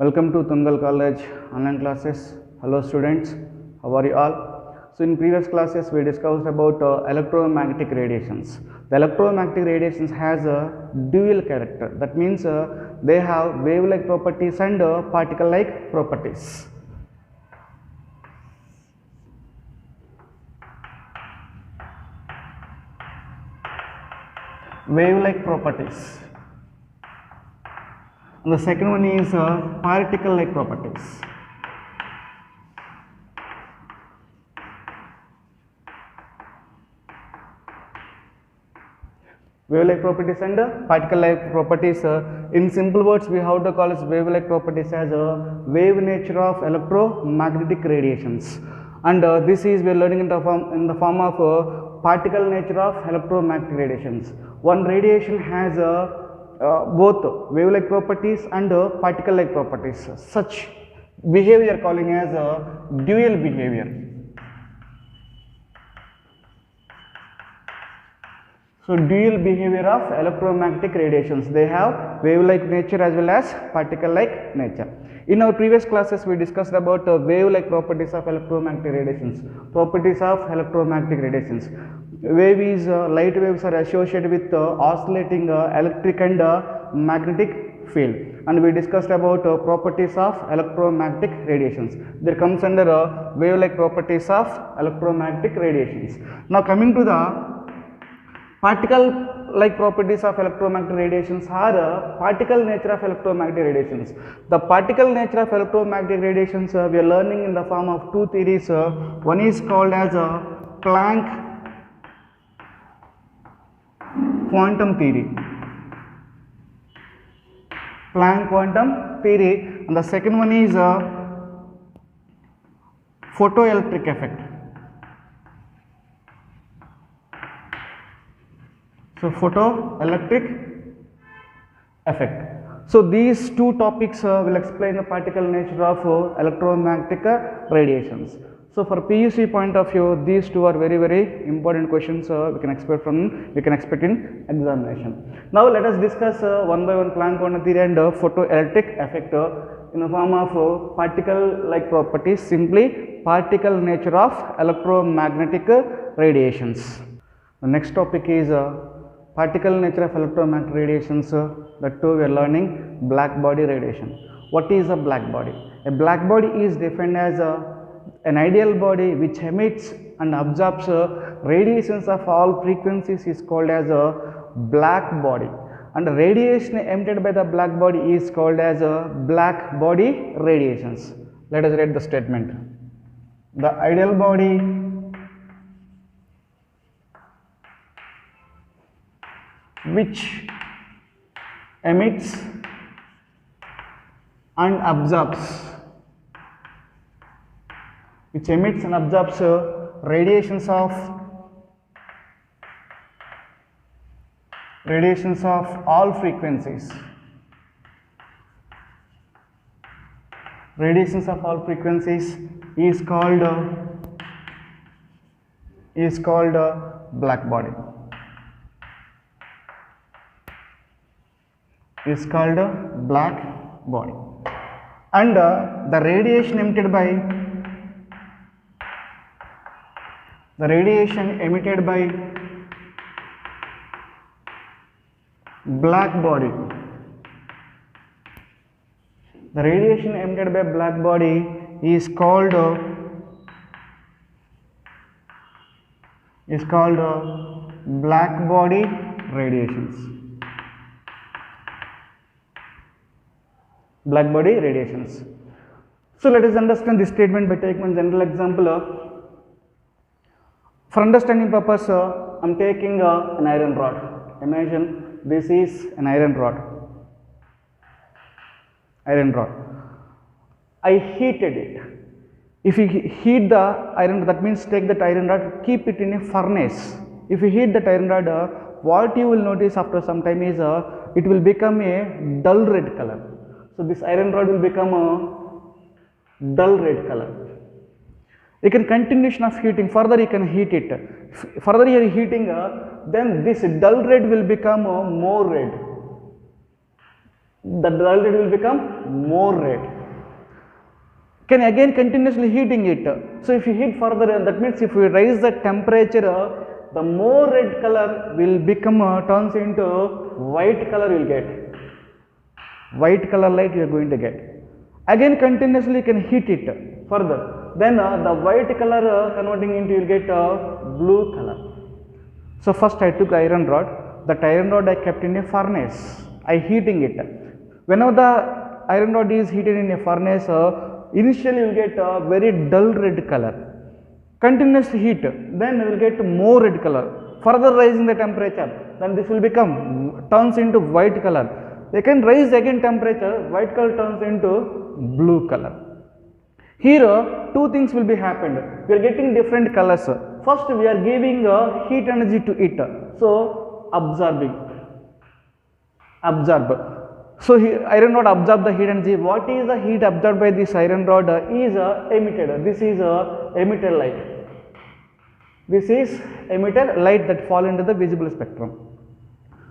Welcome to Tungal College online classes. Hello students, how are you all? So in previous classes we discussed about electromagnetic radiations. The electromagnetic radiations has a dual character. That means they have wave-like properties and particle-like properties. Wave-like properties. And the second one is particle-like properties. Wave-like properties and particle-like properties. In simple words, we have to call as wave-like properties as a wave nature of electromagnetic radiations. And this is we are learning in the form of particle nature of electromagnetic radiations. One radiation has both wave-like properties and particle-like properties. Such behavior calling as dual behavior. So dual behavior of electromagnetic radiations. They have wave-like nature as well as particle-like nature. In our previous classes, we discussed about wave-like properties of electromagnetic radiations. Properties of electromagnetic radiations. Wave is light waves are associated with oscillating electric and magnetic field. And we discussed about properties of electromagnetic radiations. There comes under wave-like properties of electromagnetic radiations. Now coming to the particle-like properties of electromagnetic radiations are particle nature of electromagnetic radiations. The particle nature of electromagnetic radiations we are learning in the form of two theories. One is called as Planck quantum theory. Planck quantum theory, and the second one is photoelectric effect. So photoelectric effect. So these two topics will explain the particle nature of electromagnetic radiations. So for PUC point of view, these two are very important questions we can expect in examination. Now let us discuss one by one Planck quantum theory and photoelectric effect in the form of particle-like properties. Simply particle nature of electromagnetic radiations. The next topic is particle nature of electromagnetic radiations. That too we are learning black body radiation. What is a black body? A black body is defined as an ideal body which emits and absorbs radiations of all frequencies is called as a black body, and radiation emitted by the black body is called as a black body radiations. Let us read the statement. The ideal body which emits and absorbs radiations of all frequencies. Radiations of all frequencies is called black body. Is called black body, and the radiation emitted by black body. The radiation emitted by black body is called black body radiations. Black body radiations. So let us understand this statement by taking one general example. For understanding purpose, I am taking an iron rod. Imagine this is an iron rod. I heated it. If you heat the iron, that means take that iron rod, keep it in a furnace. If you heat that iron rod, what you will notice after some time is it will become a dull red color. So this iron rod will become a dull red color. You can continuation of heating, further you can heat it. Further you are heating, then this dull red will become more red. The dull red will become more red. Can again continuously heating it. So if you heat further, that means if we raise the temperature, the more red color will become turns into white color. You will get white color light. You are going to get. Again continuously can heat it further. Then the white color converting into, you will get blue color. So first I took iron rod. That iron rod I kept in a furnace. I heating it. Whenever the iron rod is heated in a furnace, initially you will get a very dull red color. Continuous heat, then you will get more red color. Further raising the temperature, then this will become turns into white color. They can raise again temperature, white color turns into blue color. Here two things will be happened. We are getting different colors. First we are giving heat energy to it. So absorbing, absorb. So iron rod absorb the heat energy. What is the heat absorbed by this iron rod is emitted. This is emitted light. This is emitted light that fall into the visible spectrum.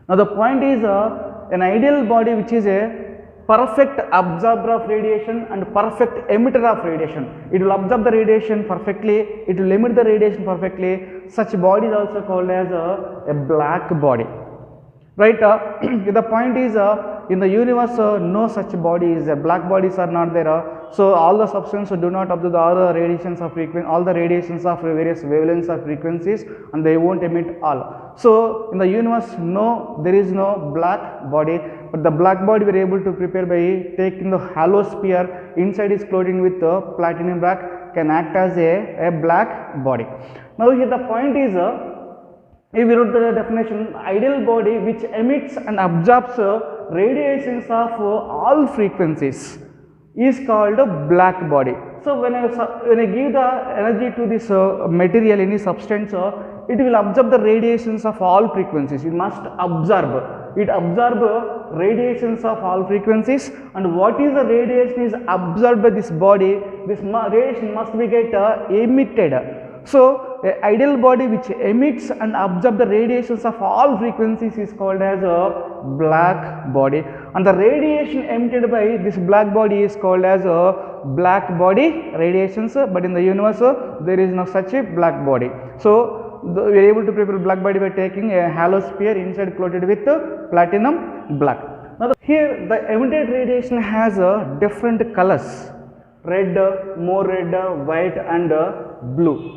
Now the point is an ideal body which is a perfect absorber of radiation and perfect emitter of radiation. It will absorb the radiation perfectly, it will emit the radiation perfectly. Such body is also called as a black body. Right? The point is in the universe no such bodies, black bodies are not there. So all the substances do not absorb all the radiations of frequency, all the radiations of various wavelengths of frequencies, and they won't emit all. So in the universe no, there is no black body, but the black body we are able to prepare by taking the hollow sphere, inside is coated with platinum black, can act as a black body. Now here the point is, if we wrote the definition, ideal body which emits and absorbs radiations of all frequencies is called a black body. So when I give the energy to this material, any substance, it will absorb the radiations of all frequencies. It must absorb. It absorbs radiations of all frequencies, and what is the radiation is absorbed by this body, this radiation must be get emitted. So an ideal body which emits and absorbs the radiations of all frequencies is called as a black body, and the radiation emitted by this black body is called as a black body radiations, but in the universe there is no such a black body. So we are able to prepare black body by taking a hollow sphere, inside coated with platinum black. Now here the emitted radiation has different colors: red, more red, white and blue.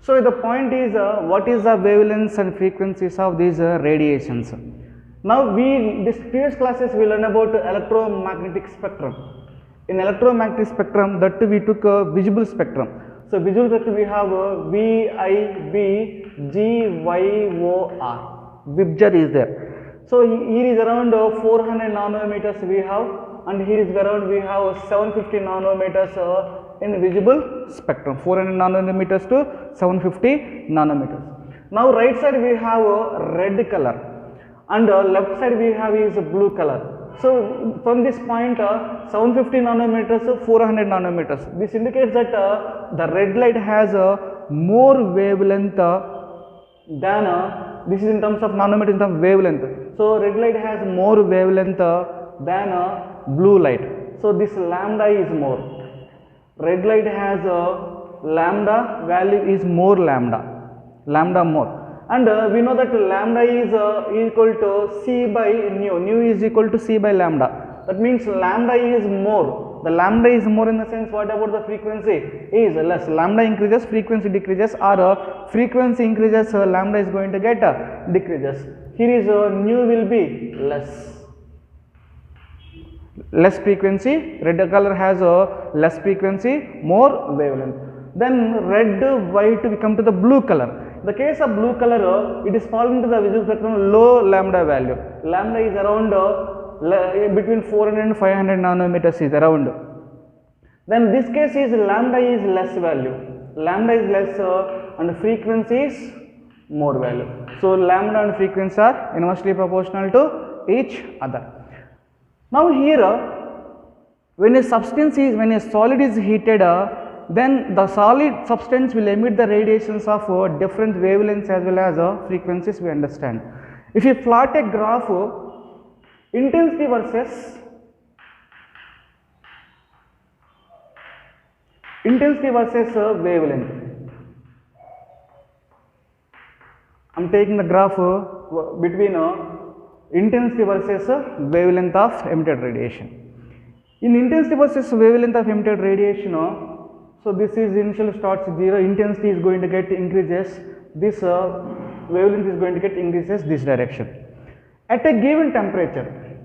So the point is what is the wavelengths and frequencies of these radiations. Now this previous classes we learn about electromagnetic spectrum. In electromagnetic spectrum, that we took a visible spectrum. So visual spectrum we have VIBGYOR. VIBGYOR is there. So here is around 400 nanometers we have, and here is around we have 750 nanometers in visible spectrum, 400 nanometers to 750 nanometers. Now right side we have red color, and left side we have is blue color. So from this point 750 nanometers to 400 nanometers, this indicates that the red light has more wavelength than this is in terms of nanometers, in terms of wavelength. So red light has more wavelength than blue light. So this lambda is more. Red light has lambda value is more lambda more. And we know that lambda is equal to C by nu. Nu is equal to C by lambda. That means lambda is more. The lambda is more in the sense, what about the frequency is less. Lambda increases, frequency decreases, or frequency increases, lambda is going to get decreases. Here is nu will be less frequency, red color has less frequency, more wavelength. Then red, white, we come to the blue color. In the case of blue color, it is falling to the visual spectrum low lambda value. Lambda is around between 400 and 500 nanometers is around. Then this case is lambda is less value. Lambda is less and frequency is more value. So lambda and frequency are inversely proportional to each other. Now here, when a solid is heated, then the solid substance will emit the radiations of different wavelengths as well as frequencies, we understand. If you plot a graph, intensity versus Intensity versus wavelength. I am taking the graph between intensity versus wavelength of emitted radiation. In intensity versus wavelength of emitted radiation, so this is initial starts 0, intensity is going to get increases, this wavelength is going to get increases this direction at a given temperature.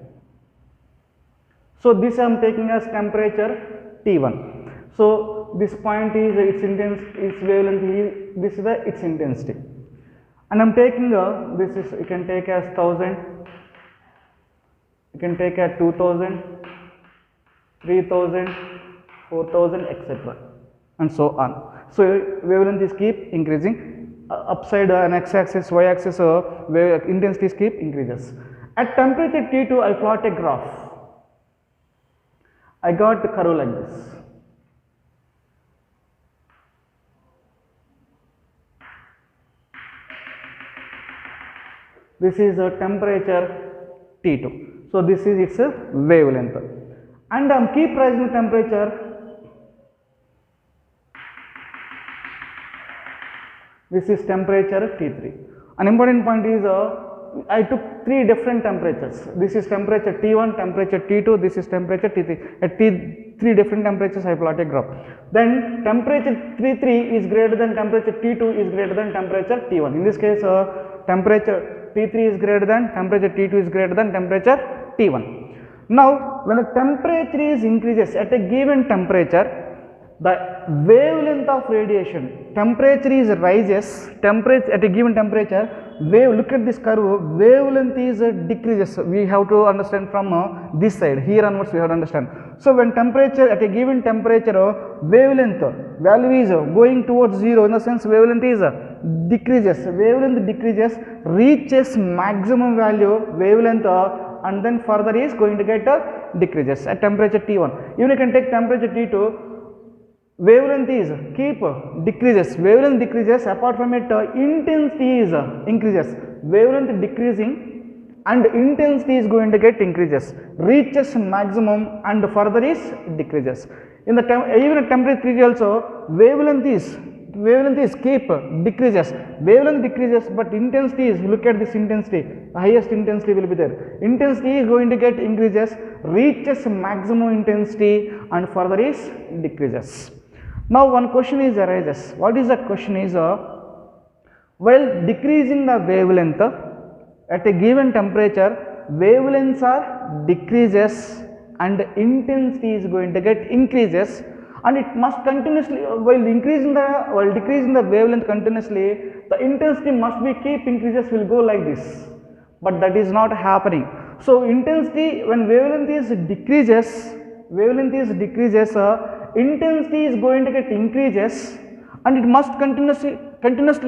So this I am taking as temperature T1. So this point is its intensity, its wavelength, this is its intensity, and I am taking this is, you can take as 1000, you can take as 2000, 3000, 4000, etc. and so on. So wavelength is keep increasing, upside an x-axis, y-axis intensity keep increases. At temperature T2 I plot a graph. I got the curve like this. This is a temperature T2. So this is its wavelength, and I am keep rising the temperature. This is temperature T3. An important point is I took 3 different temperatures. This is temperature T1, temperature T2, this is temperature T3. At 3 different temperatures I plot a graph. Then temperature T3 is greater than temperature T2 is greater than temperature T1. In this case temperature T3 is greater than temperature T2 is greater than temperature T1. Now when the temperature is increases at a given temperature, the wavelength of radiation, temperature is rises, temperature at a given temperature, look at this curve, wavelength is decreases. We have to understand from this side, here onwards we have to understand. So when temperature at a given temperature, wavelength value is going towards 0, in the sense wavelength is decreases, wavelength decreases, reaches maximum value wavelength, and then further is going to get decreases at temperature T1. Even you can take temperature T2, wavelength is keep decreases, wavelength decreases, apart from it intensity is increases, wavelength decreasing and intensity is going to get increases, reaches maximum and further is decreases. In the even at temperature T3 also wavelength is keep decreases, wavelength decreases, but intensity is, look at this intensity, the highest intensity will be there, intensity is going to get increases, reaches maximum intensity and further is decreases. Now one question is arises. What is the question is, while decreasing the wavelength at a given temperature, wavelengths are decreases and intensity is going to get increases, and it must continuously, while decreasing the wavelength continuously, the intensity must be keep increases, will go like this, but that is not happening. So intensity, when wavelength is decreases, intensity is going to get increases, and it must continuously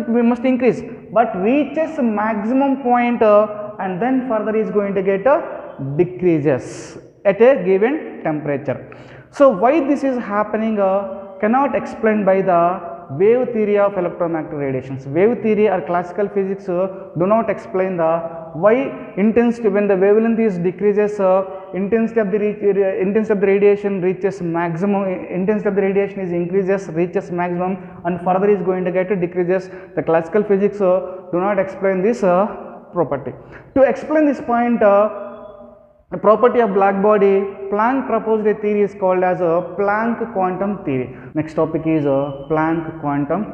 we must increase, but reaches maximum point and then further is going to get decreases at a given temperature. So why this is happening cannot explain by the wave theory of electromagnetic radiations. Wave theory or classical physics do not explain the why intensity, when the wavelength is decreases, intensity of the radiation reaches maximum, intensity of the radiation is increases, reaches maximum and further is going to get decreases. The classical physics do not explain this property. To explain this point, the property of black body, Planck proposed a theory is called as a Planck quantum theory. Next topic is Planck quantum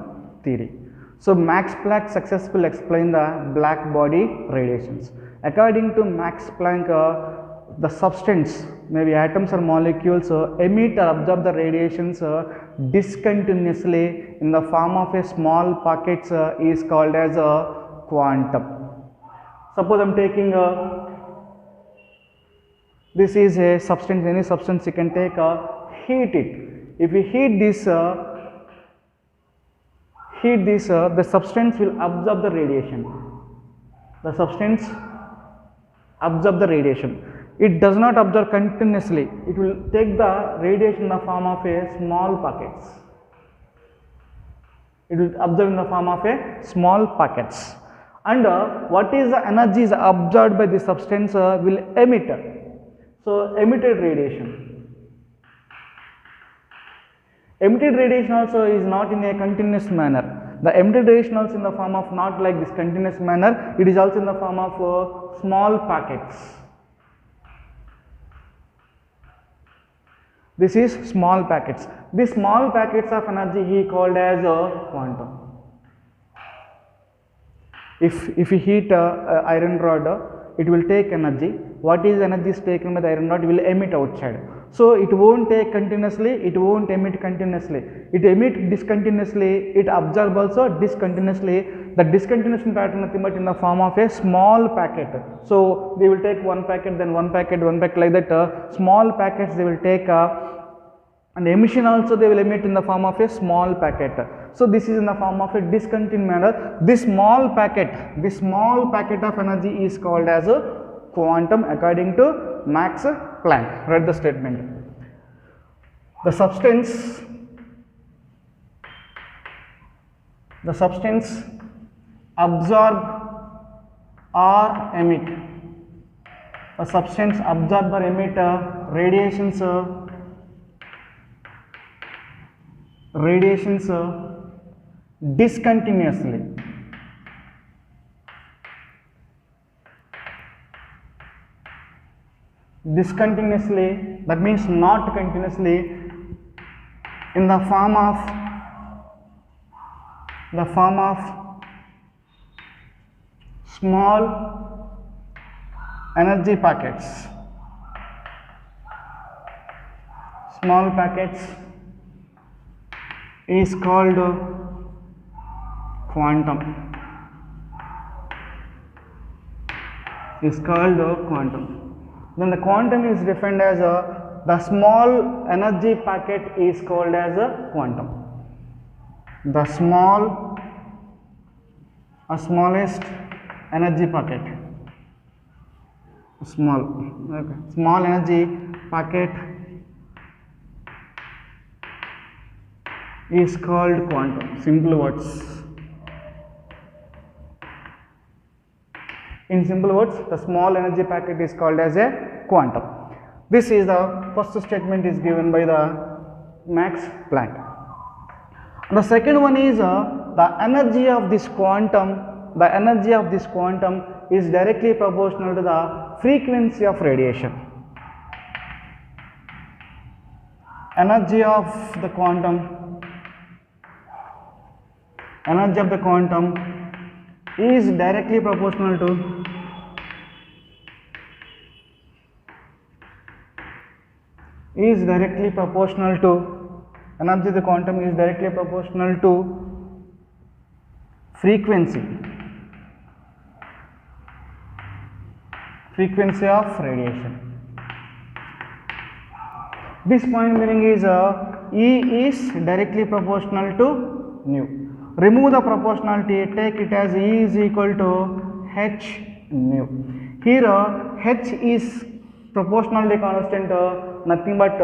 theory. So Max Planck successfully explained the black body radiations. According to Max Planck, the substance, maybe atoms or molecules, emit or absorb the radiations discontinuously in the form of a small pockets is called as a quantum. Suppose I am taking this is a substance, any substance you can take, heat it. If you heat this, the substance will absorb the radiation. The substance absorb the radiation. It does not absorb continuously. It will take the radiation in the form of a small pockets. It will absorb in the form of a small pockets. And what is the energy is absorbed by the substance will emit. So emitted radiation. Emitted radiation also is not in a continuous manner. The emitted radiation also in the form of not like this continuous manner, it is also in the form of small packets. This is small packets. These small packets of energy he called as a quantum. If you heat iron rod, it will take energy. What is energy is taken by the iron rod, it will emit outside. So it won't take continuously, it won't emit continuously. It emit discontinuously, it absorb also discontinuously. The discontinuous pattern nothing but in the form of a small packet. So they will take one packet, then one packet, like that. Small packets they will take, and emission also they will emit in the form of a small packet. So this is in the form of a discontinuous manner. This small packet of energy is called as a quantum according to Max Planck. Read the statement. The substance absorb or emit. A substance absorb or emit radiations discontinuously. That means not continuously, in the form of small energy packets. Small packets is called quantum. Then the quantum is defined as the small energy packet is called as a quantum. The smallest energy packet. Small energy packet is called quantum. Simple words. In simple words, the small energy packet is called as a quantum. This is the first statement is given by the Max Planck. The second one is the energy of this quantum. The energy of this quantum is directly proportional to the frequency of radiation. Energy of the quantum is directly proportional to energy of the quantum is directly proportional to frequency of radiation. This point meaning is E is directly proportional to nu. Remove the proportionality, take it as E is equal to h nu. Here h is proportionality constant, nothing but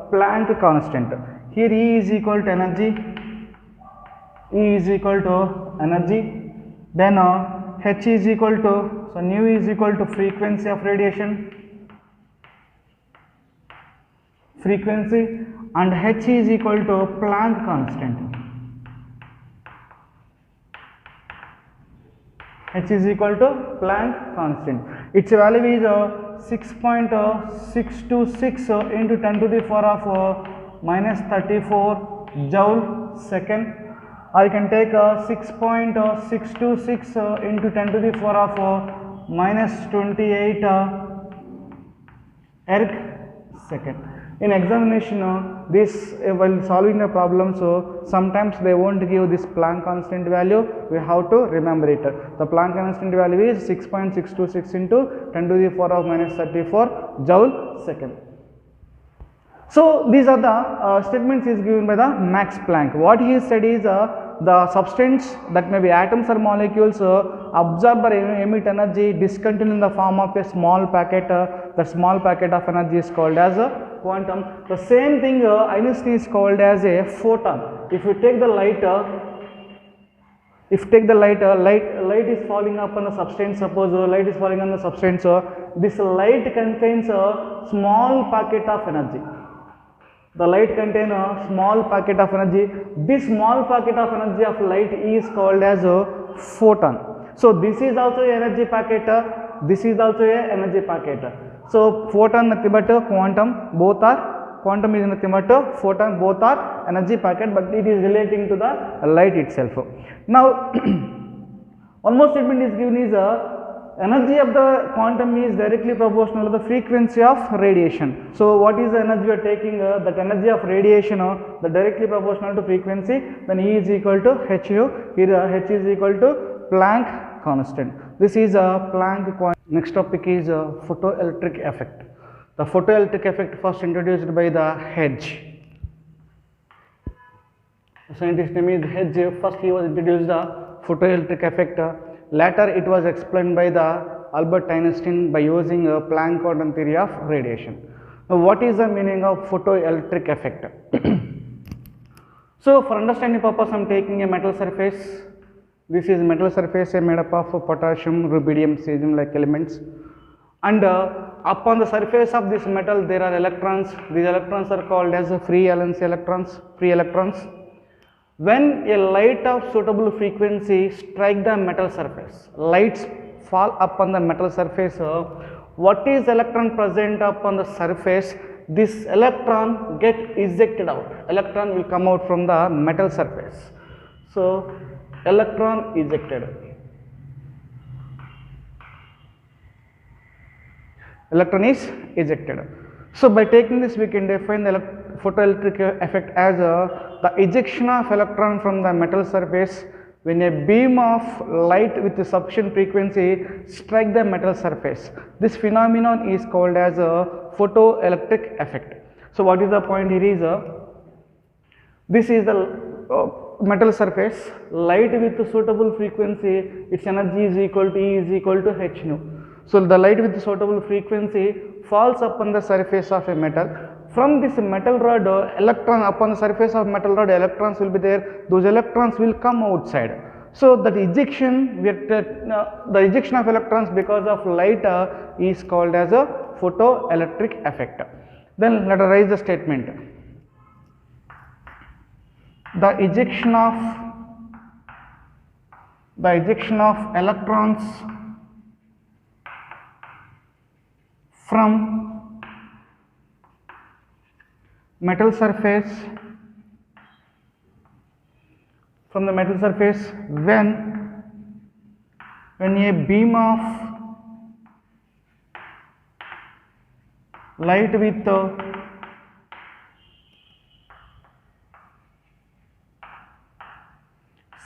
Planck constant. Here E is equal to energy, then h is equal to, so nu is equal to frequency of radiation, and h is equal to Planck constant. Its value is 6.626 into 10 to the power of minus 34 joule second, or you can take 6.626 into 10 to the power of minus 28 erg second. In examination, this while solving the problem, so sometimes they won't give this Planck constant value. We have to remember it. The Planck constant value is 6.626 into 10 to the power of minus 34 joule second. So these are the statements is given by the Max Planck. What he said is the substance, that may be atoms or molecules, absorb or emit energy discontinuous in the form of a small packet. The small packet of energy is called as a quantum. The same thing Einstein is called as a photon. If you take the light, light is falling upon the substance. Suppose light is falling on the substance, this light contains a small packet of energy. The light contains a small packet of energy. This small packet of energy of light is called as a photon. So this is also a energy packet. This is also a energy packet. So photon nothing but quantum. Both are quantum is nothing but photon. Both are energy packet, but it is relating to the light itself. Now one more statement is given is energy of the quantum is directly proportional to the frequency of radiation. So what is the energy we are taking? That energy of radiation the directly proportional to frequency, then E is equal to h nu. Here h is equal to Planck constant. This is a Planck quantum. Next topic is photoelectric effect. The photoelectric effect first introduced by the Hedge. The scientist name is Hedge. First he was introduced the photoelectric effect. Later it was explained by the Albert Einstein by using a Planck quantum theory of radiation. Now what is the meaning of photoelectric effect? So for understanding purpose I am taking a metal surface. This is metal surface made up of potassium, rubidium, cesium like elements, and upon the surface of this metal there are electrons. These electrons are called as free valence electrons, free electrons. When a light of suitable frequency strike the metal surface, lights fall upon the metal surface, what is electron present upon the surface? This electron get ejected out. Electron will come out from the metal surface. So electron ejected. Electron is ejected. So by taking this we can define the photoelectric effect as the ejection of electron from the metal surface when a beam of light with sufficient frequency strike the metal surface. This phenomenon is called as a photoelectric effect. So what is the point here is this is the metal surface, light with suitable frequency, its energy is equal to E is equal to h nu. So the light with suitable frequency falls upon the surface of a metal. From this metal rod, electron upon the surface of metal rod, electrons will be there. Those electrons will come outside. So that ejection, the ejection of electrons because of light is called as a photoelectric effect. Then let us raise the statement. The ejection of electrons from metal surface, from the metal surface when a beam of light with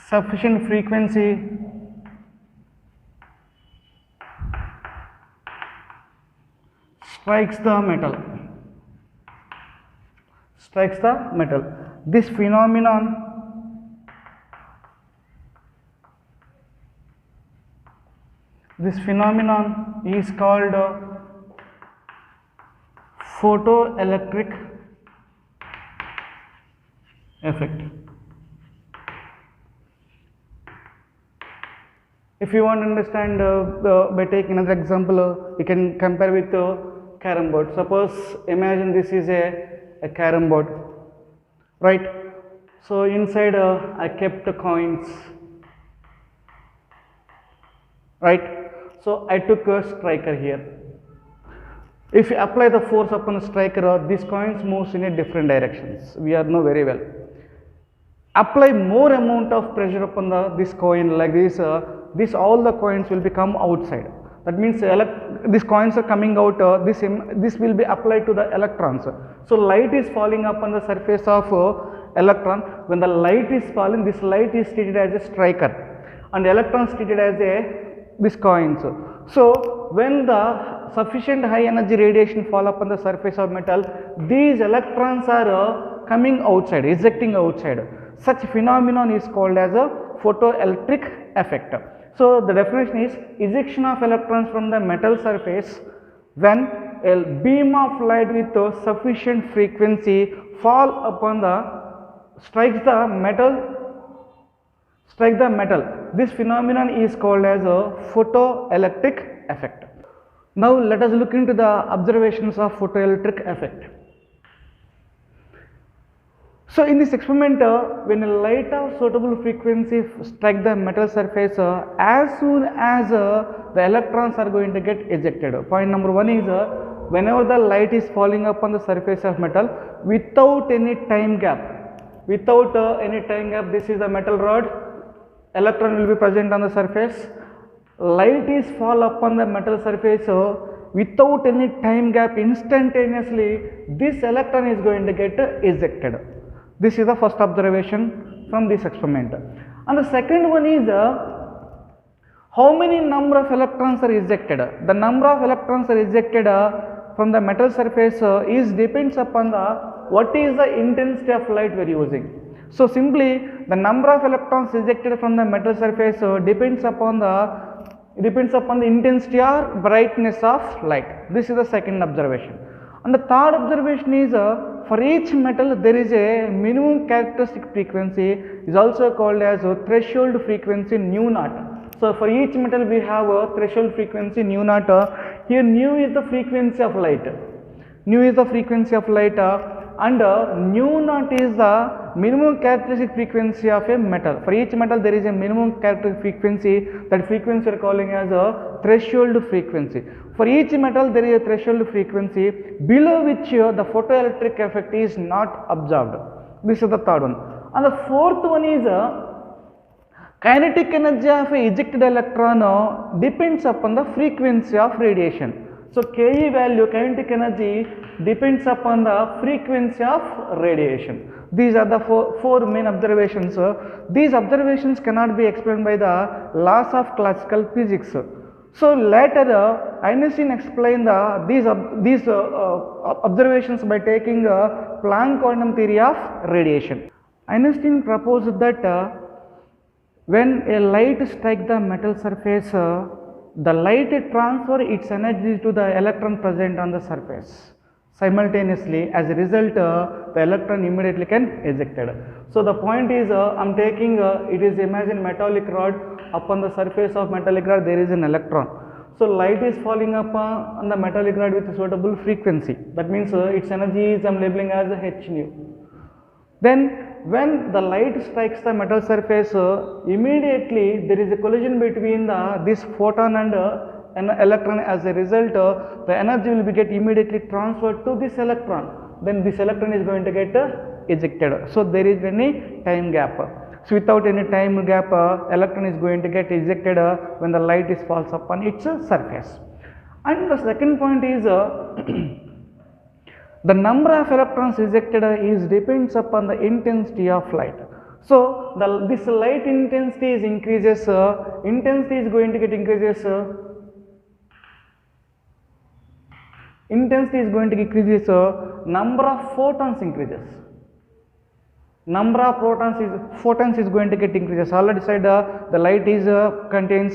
sufficient frequency strikes the metal. This phenomenon is called photoelectric effect. If you want to understand by taking another example, you can compare with carom board. Suppose imagine this is a carom board, right? So inside I kept the coins, right? So I took a striker here. If you apply the force upon the striker, these coins moves in a different directions. We are know very well. Apply more amount of pressure upon this coin like this. This all the coins will become outside. That means these coins are coming out. This will be applied to the electrons. So light is falling upon the surface of electron. When the light is falling, this light is treated as a striker, and electrons treated as these coins. So when the sufficient high energy radiation fall upon the surface of metal, these electrons are coming outside, ejecting outside. Such phenomenon is called as a photoelectric effect. So the definition is ejection of electrons from the metal surface when a beam of light with sufficient frequency fall upon strikes the metal. This phenomenon is called as a photoelectric effect. Now let us look into the observations of photoelectric effect. So in this experiment, when a light of suitable frequency strike the metal surface, as soon as the electrons are going to get ejected. Point number one is whenever the light is falling upon the surface of metal without any time gap, this is the metal rod, electron will be present on the surface, light is fall upon the metal surface without any time gap, instantaneously this electron is going to get ejected. This is the first observation from this experiment. And the second one is how many number of electrons are ejected. The number of electrons are ejected from the metal surface is depends upon the what is the intensity of light we are using. So simply the number of electrons ejected from the metal surface depends upon the intensity or brightness of light. This is the second observation. And the third observation is for each metal there is a minimum characteristic frequency, is also called as a threshold frequency nu naught. So for each metal we have a threshold frequency nu naught. Here nu is the frequency of light. And nu naught is the minimum characteristic frequency of a metal. For each metal there is a minimum characteristic frequency, that frequency we are calling as a threshold frequency. For each metal there is a threshold frequency below which the photoelectric effect is not observed. This is the third one. And the fourth one is kinetic energy of a ejected electron depends upon the frequency of radiation. So Ke value, kinetic energy, depends upon the frequency of radiation. These are the four main observations. These observations cannot be explained by the laws of classical physics. So later Einstein explained these observations by taking Planck quantum theory of radiation. Einstein proposed that when a light strikes the metal surface, the light transfers its energy to the electron present on the surface. Simultaneously, as a result, the electron immediately can ejected. So the point is, I am taking it is imagine metallic rod. Upon the surface of metallic rod there is an electron. So light is falling upon the metallic rod with suitable frequency. That means its energy is I am labeling as h nu. Then when the light strikes the metal surface, immediately there is a collision between this photon and an electron. As a result, the energy will be get immediately transferred to this electron. Then this electron is going to get ejected. So there is any time gap. So without any time gap, electron is going to get ejected when the light is falls upon its surface. And the second point is the number of electrons ejected is depends upon the intensity of light. So this light intensity is increases, intensity is going to get increases, intensity is going to increases, number of photons increases. Number of photons is going to get increases. Already said the light is contains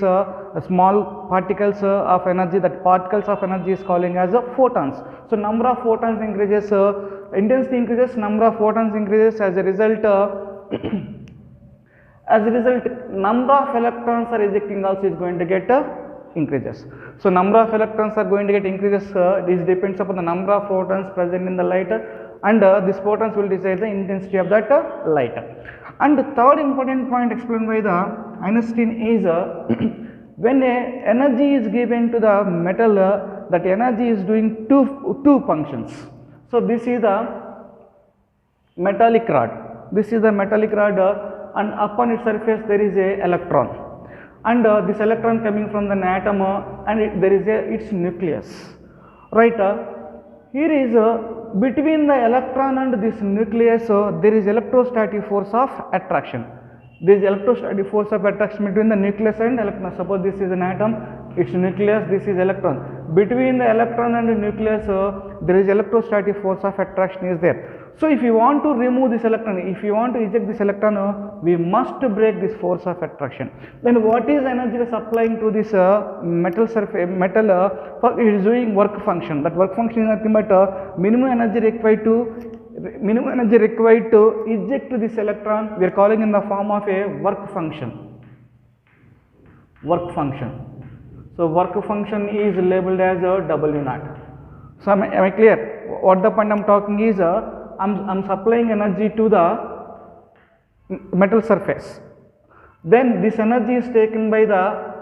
small particles of energy. That particles of energy is calling as photons. So number of photons increases, intensity increases, number of photons increases. As a result, number of electrons are ejecting also is going to get increases. So number of electrons are going to get increases. This depends upon the number of photons present in the light. And these photons will decide the intensity of that light. And the third important point explained by the Einstein is when a energy is given to the metal, that energy is doing two functions. So this is the metallic rod. And upon its surface there is a electron. And this electron coming from the atom and there is its nucleus. Right? Here is between the electron and this nucleus, there is electrostatic force of attraction. There is electrostatic force of attraction between the nucleus and electron. Suppose this is an atom, its nucleus, this is electron. Between the electron and the nucleus, there is electrostatic force of attraction is there. So if you want to remove this electron, if you want to eject this electron, we must break this force of attraction. Then what is energy supplying to this metal surface? It is doing work function. That work function is nothing but minimum energy required to eject this electron. We are calling in the form of a work function. So work function is labeled as W naught. So am I clear? What the point I am talking is I'm supplying energy to the metal surface. Then this energy is taken by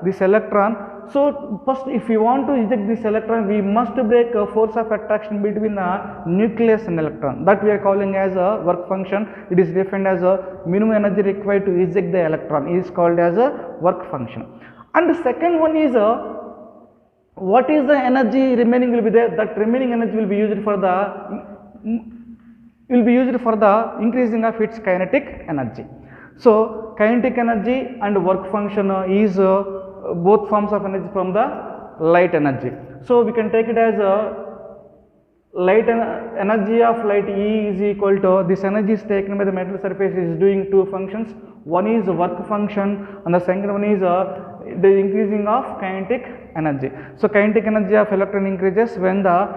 this electron. So first, if we want to eject this electron, we must break a force of attraction between the nucleus and electron. That we are calling as a work function. It is defined as a minimum energy required to eject the electron. It is called as a work function. And the second one is what is the energy remaining will be there? That remaining energy will be used for the increasing of its kinetic energy. So kinetic energy and work function is both forms of energy from the light energy. So we can take it as energy of light E is equal to this energy is taken by the metal surface is doing two functions. One is work function and the second one is the increasing of kinetic energy. So kinetic energy of electron increases when the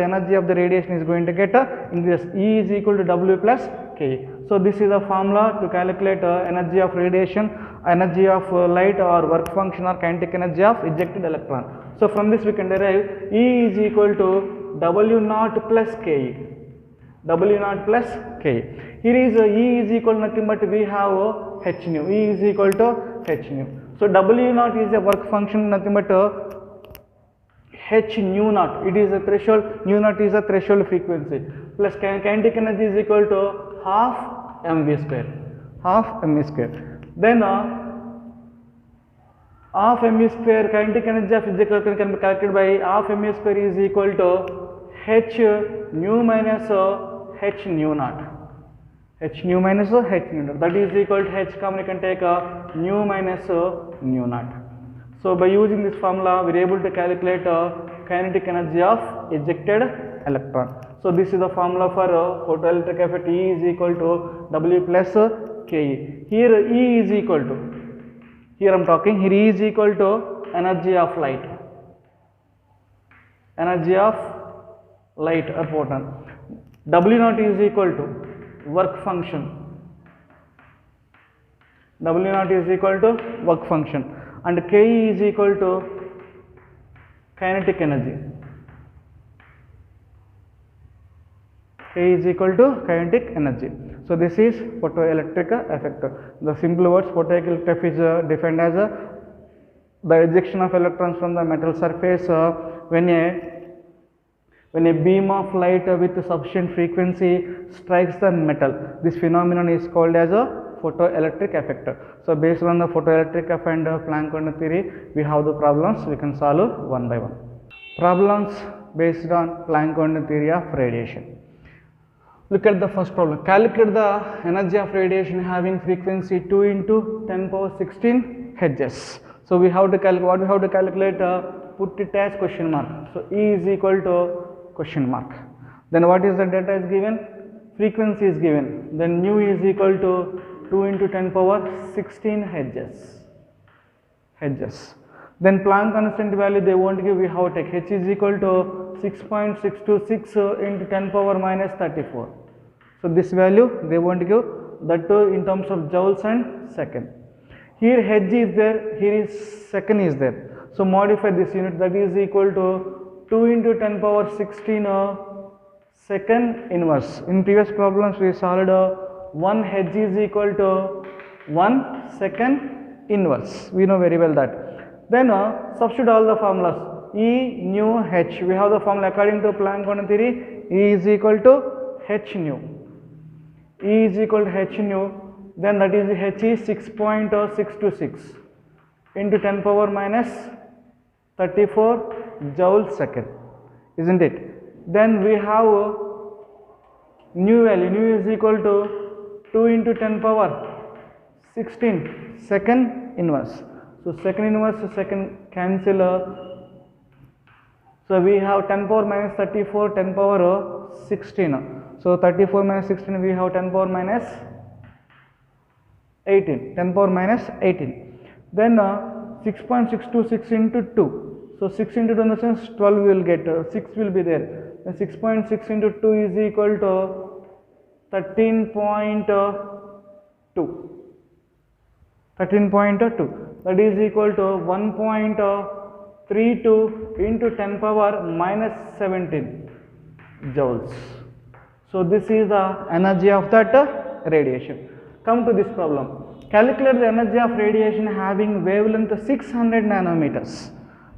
energy of the radiation is going to get increases. E is equal to W plus K. So this is the formula to calculate energy of radiation, energy of light or work function or kinetic energy of ejected electron. So from this we can derive E is equal to W naught plus K. W naught plus K. Here is E is equal to nothing but we have H nu. E is equal to H nu. So W naught is a work function, nothing but H nu naught. It is a threshold. Nu naught is a threshold frequency. Plus kinetic energy is equal to half mv square. Half mv square. Then half mv square kinetic energy of ejected electron can be calculated by half mv square is equal to H nu minus H nu naught. H nu minus H nu naught. That is equal to H common, you can take nu minus nu naught. So by using this formula, we are able to calculate kinetic energy of ejected electron. So this is the formula for photoelectric effect. E is equal to W plus Ke. Here E is equal to, here I am talking, here E is equal to energy of light. Energy of light or photon. W naught is equal to work function. W naught is equal to work function. And Ke is equal to kinetic energy. K is equal to kinetic energy. So this is photoelectric effect. The simple words, photoelectric effect is defined as the ejection of electrons from the metal surface when a beam of light with sufficient frequency strikes the metal. This phenomenon is called as a photoelectric effect. So based on the photoelectric effect and Planck quantum theory, we have the problems we can solve one by one. Problems based on Planck quantum theory of radiation. Look at the first problem. Calculate the energy of radiation having frequency 2 into 10 power 16 Hz. So we have to calculate, what we have to calculate, put it as question mark. So E is equal to question mark. Then what is the data is given? Frequency is given. Then nu is equal to 2 into 10 power 16 Hz. Then Planck constant value they won't give, we have to take H is equal to 6.626 into 10 power minus 34. So this value they won't give, that too in terms of joules and second. Here H is there, here is second is there. So modify this unit, that is equal to 2 into 10 power 16 second inverse. In previous problems we solved 1 H is equal to 1 second inverse. We know very well that. Then substitute all the formulas. E nu H. We have the formula according to Planck quantum theory. E is equal to H nu. E is equal to H nu. Then that is H is 6.626 into 10 power minus 34 joule second, isn't it? Then we have nu value. Nu is equal to 2 into 10 power 16 second inverse. So second inverse, second cancel. So we have 10 power minus 34, 10 power 16. So 34 minus 16, we have 10 power minus 18. 10 power minus 18. Then 6.626 into 2. So 6 into 2 in the sense 12 we will get. 6 will be there. Then 6.6 into 2 is equal to 13.2. 13.2. That is equal to 1.32 into 10 power minus 17. joules. So this is the energy of that radiation. Come to this problem. Calculate the energy of radiation having wavelength 600 nanometers.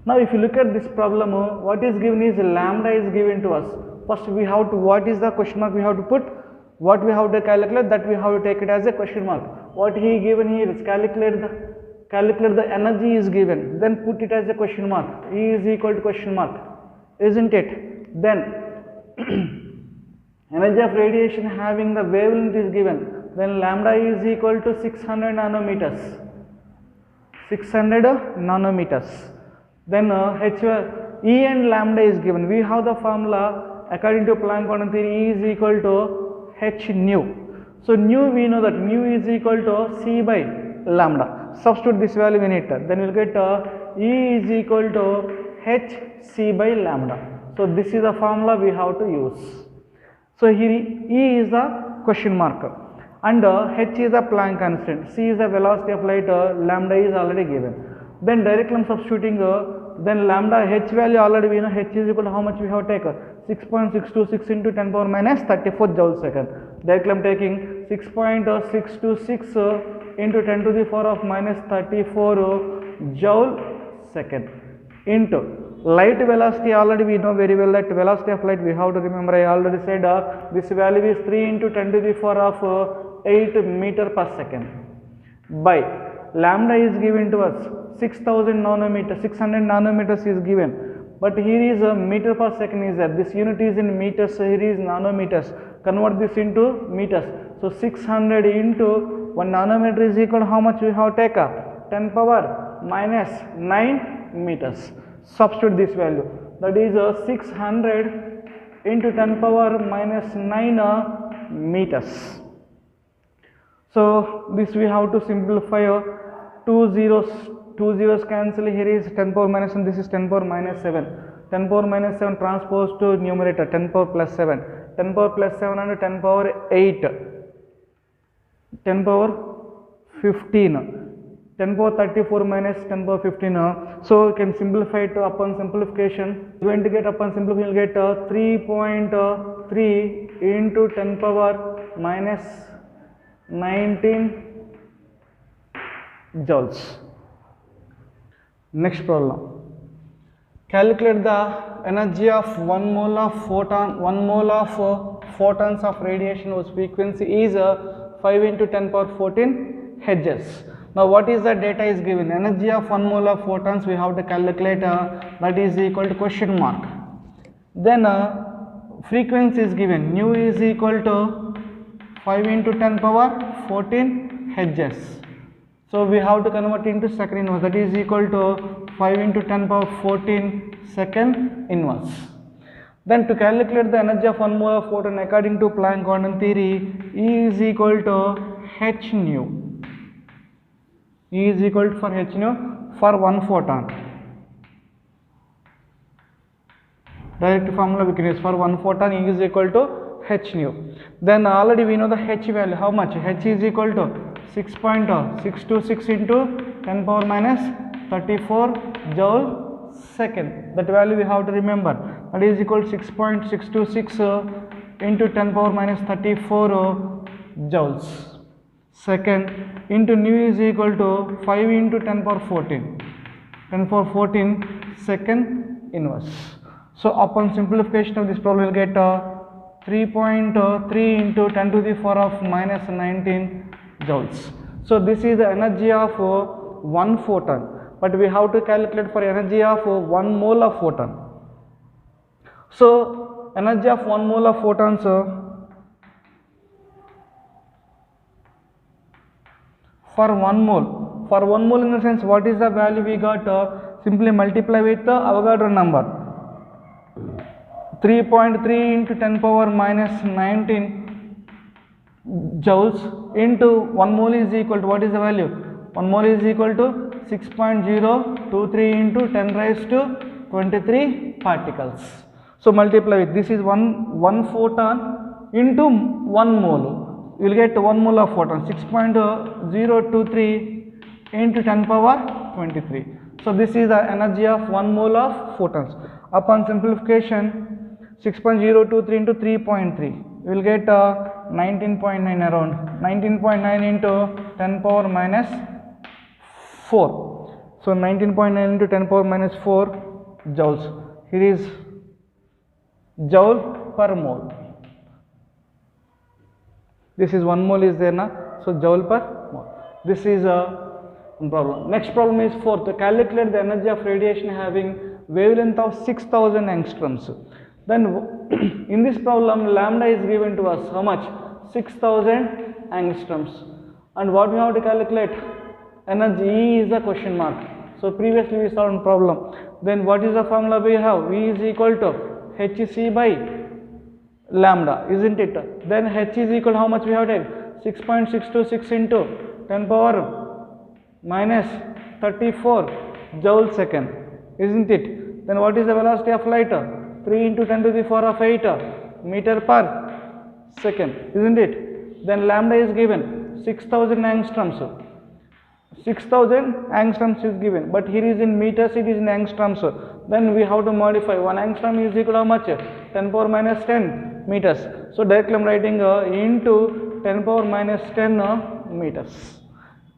Now if you look at this problem, what is given is lambda is given to us. First we have to, what is the question mark we have to put? What we have to calculate, that we have to take it as a question mark. What he given here is calculate the energy is given, then put it as a question mark. E is equal to question mark, isn't it? Then energy of radiation having the wavelength is given, then lambda is equal to 600 nanometers. 600 nanometers. Then E and lambda is given. We have the formula according to Planck quantum theory. E is equal to h nu. So nu, we know that nu is equal to c by lambda. Substitute this value in it. Then we will get E is equal to h c by lambda. So this is the formula we have to use. So here E is the question mark and h is the Planck constant, c is the velocity of light, lambda is already given. Then directly I am substituting, then lambda h value already we know, h is equal to how much we have taken, 6.626 into 10 power minus 34 joule second. Directly I am taking 6.626 into 10 to the power of minus 34 joule second into light velocity. Already we know very well that velocity of light we have to remember, I already said this value is 3 into 10 to the power of 8 meter per second by lambda is given to us 6000 nanometers, 600 nanometers is given, but here is a meter per second is there. This unit is in meters, so here is nanometers. Convert this into meters. So 600 into 1 nanometer is equal to how much we have taken? 10 power minus 9 meters. Substitute this value, that is 600 into 10 power minus 9 meters. So this we have to simplify, 2 zeros cancel, here is 10 power minus and this is 10 power minus 7. 10 power minus 7 transposed to numerator, 10 power plus 7. 10 power plus 7 and 10 power 8. 10 power 15. 10 power 34 minus 10 power 15. So you can simplify it upon simplification. You are going to get upon simplification, you will get 3.3 into 10 power minus 19 joules. Next problem. Calculate the energy of 1 mole of photons of radiation whose frequency is 5 into 10 power 14 hertz. Now what is the data is given? Energy of 1 mole of photons we have to calculate, that is equal to question mark. Then frequency is given, nu is equal to 5 into 10 power 14 hertz. So we have to convert into second inverse, that is equal to 5 into 10 power 14 second inverse. Then to calculate the energy of 1 mole of photon according to Planck quantum theory, E is equal to h nu. E is equal to for h nu for 1 photon. Direct formula we can use for 1 photon, E is equal to h nu. Then already we know the h value, how much? H is equal to 6.626 into 10 power minus 34 joule second. That value we have to remember, that is equal to 6.626 into 10 power minus 34 joules second into nu is equal to 5 into 10 power 14. 10 power 14 second inverse. So upon simplification of this problem, we will get 3.3 into 10 to the power of minus 19 joules. So this is the energy of 1 photon, but we have to calculate for energy of 1 mole of photon. So energy of 1 mole of photons, for 1 mole in the sense, what is the value we got? Simply multiply with the Avogadro number, 3.3 into 10 power minus 19 joules into 1 mole is equal to, what is the value? 1 mole is equal to 6.023 into 10 raised to 23 particles. So multiply with, this is 1 photon into 1 mole, you will get 1 mole of photon, 6.023 into 10 power 23. So this is the energy of 1 mole of photons. Upon simplification, 6.023 into 3.3, we will get 19.9 around 19.9 into 10 power minus 4. So 19.9 into 10 power minus 4 joules. Here is joule per mole. This is 1 mole is there na, so joule per mole. This is a problem. Next problem is fourth. Calculate the energy of radiation having wavelength of 6000 angstroms. Then in this problem lambda is given to us how much? 6000 angstroms. And what we have to calculate? Energy E is the question mark. So previously we solved problem. Then what is the formula we have? V is equal to hc by lambda, isn't it? Then h is equal to how much we have taken? 6.626 into 10 power minus 34 joule second, isn't it? Then what is the velocity of light? 3 into 10 to the power of 8 meter per second, isn't it? Then lambda is given 6000 angstroms. 6000 angstroms is given, but here is in meters, it is in angstroms. Then we have to modify. 1 angstrom is equal to how much? 10 power minus 10 meters. So directly I am writing into 10 power minus 10 meters,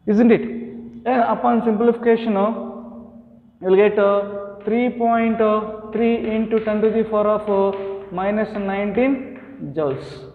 isn't it? And upon simplification, you will get 3.3 into 10 to the power of minus 19 joules.